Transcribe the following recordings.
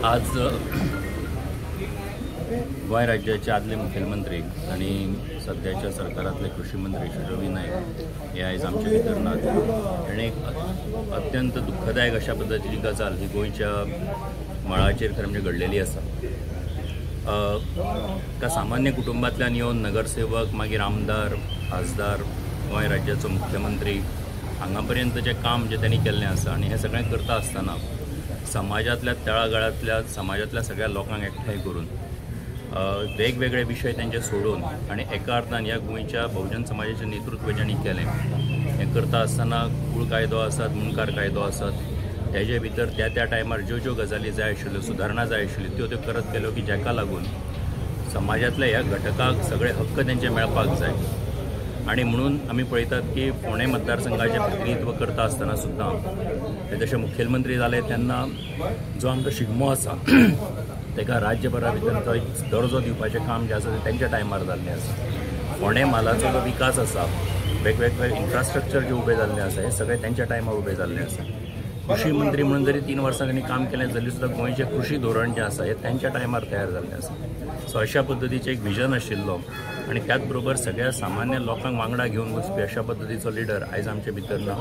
आज गोंय राज्याचे आदले मुखेलमंत्री आणि सध्याच्या सरकारातले कृषी मंत्री श्री रवी नाईक हे आयज आमचे भितर नात आनी एक अत्यंत दुःखदायक अशा पद्धतीची गजाल ही गोंयच्या मळाचेर खरें म्हणजे घडलेली आसा। एका सामान्य कुटुंबांतल्यान येवन नगरसेवक मागीर आमदार खासदार गोंय राज्याचो मुख्यमंत्री हांगा पर्यंत जे काम जे त्यांनी केल्लें आसा आनी हें सगळें करता आसतना समाजातल्या तळागाळातल्या समाजातल्या सगळ्या लोकांक एकठांय करून वेगवेगळे विषय त्यांचे सोडून आणि एका अर्थान ह्या गोंयच्या बहुजन समाजाचें नेतृत्व जेणी केलें हें करता आसतना कूळ कायदो आसात मुणकार कायदो आसात तेजे भितर त्या टायमार ज्यो गजाली जाय आशिल्ल्यो सुदारणा जाय आशिल्ल्यो त्यो करत गेल्यो की जेका लागून समाजातल्या ह्या घटकाक सगळे हक्क तेंचे मेळपाक जाय। आणि म्हणून आमी पळयतात की फोंडे मतदारसंघाचें प्रतिनिधित्व करता आसतना सुद्दां ते जशे मुखेलमंत्री जाले तेन्ना जो आमकां शिगमो आसा तेका राज्यभरा भितर तो एक दर्जो दिवपाचें काम जें आसा तें तेंच्या टायमार जाल्लें आसा। फोंडे म्हालाचो जो विकास आसा वेगवेगळे इन्फ्रास्ट्रक्चर जे उबे जाल्लें आसा हे सगळे तेंच्या टायमार उबे जाल्लें आसा। कृषी मंत्री म्हणून जरी 3 वर्सां त्यांनी काम केलें जाल्यार सुद्दां गोंयचें कृषी धोरण जें आसा हें तेंच्या टायमार तयार जाल्लें आसा। सो अशा पद्दतीचें एक विजन आशिल्लो आनी त्याच बरोबर सगळ्या सामान्य लोकांक वांगडा घेवन वचपी अशा पद्दतीचो लिडर आयज आमचे भितर ना।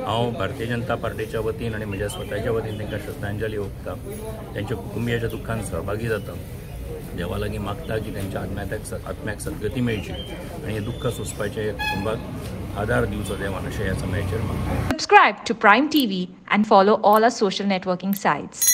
हांव भारतीय जनता पार्टीच्या वतीन आनी म्हज्या स्वताच्या वतीन तांकां श्रद्धांजली ओंपता, तेंच्या कुटुंबियाच्या दुखान सहभागी जाता, देवा लागीं मागता की तेंच्या आत्म्याक सद्गती मेळची आनी हें दुख्ख सोंसपाचें कुटुंबाक आधार दिवचो देवान अशें ह्या समयाचेर मागता। Subscribe to Prime TV and follow all our social networking sites.